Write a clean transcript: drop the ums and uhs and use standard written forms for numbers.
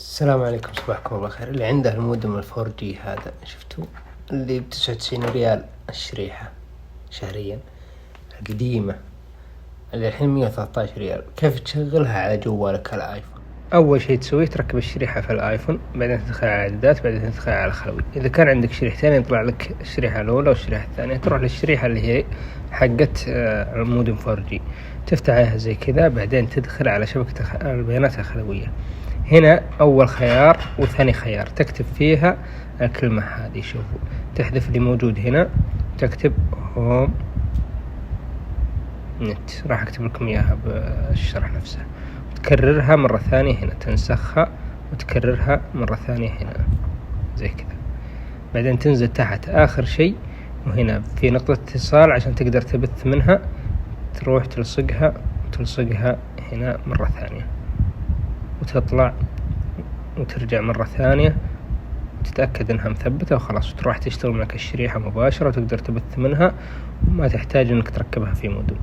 السلام عليكم، صباحكم الله خير. اللي عنده المودم الفور جي هذا شفتوا اللي ب99 ريال الشريحة شهريا القديمة، اللي الحين 113 ريال. كيف تشغلها على جوالك الايفون؟ اول شيء تسويه تركب الشريحة في الايفون، بعدين تدخل على اعدادات، بعدين تدخل على الخلوي. اذا كان عندك شريحتين يطلع لك الشريحة الاولى والشريحة الثانية، تروح للشريحة اللي هي حقت المودم 4G، تفتح عليها زي كذا، بعدين تدخل على شبكة البيانات الخلوية. هنا أول خيار وثاني خيار تكتب فيها الكلمة هذه، شوفوا تحذف اللي موجود هنا، تكتب هوم نت، راح أكتب لكم إياها بالشرح نفسه، وتكررها مرة ثانية هنا، تنسخها وتكررها مرة ثانية هنا زي كذا. بعدين تنزل تحت آخر شيء، وهنا في نقطة اتصال عشان تقدر تبث منها، تروح تلصقها هنا مرة ثانية، وتطلع وترجع مرة ثانية، وتتأكد انها مثبتة وخلاص، وتروح تشتغل معك الشريحة مباشرة، وتقدر تبث منها وما تحتاج انك تركبها في مودم.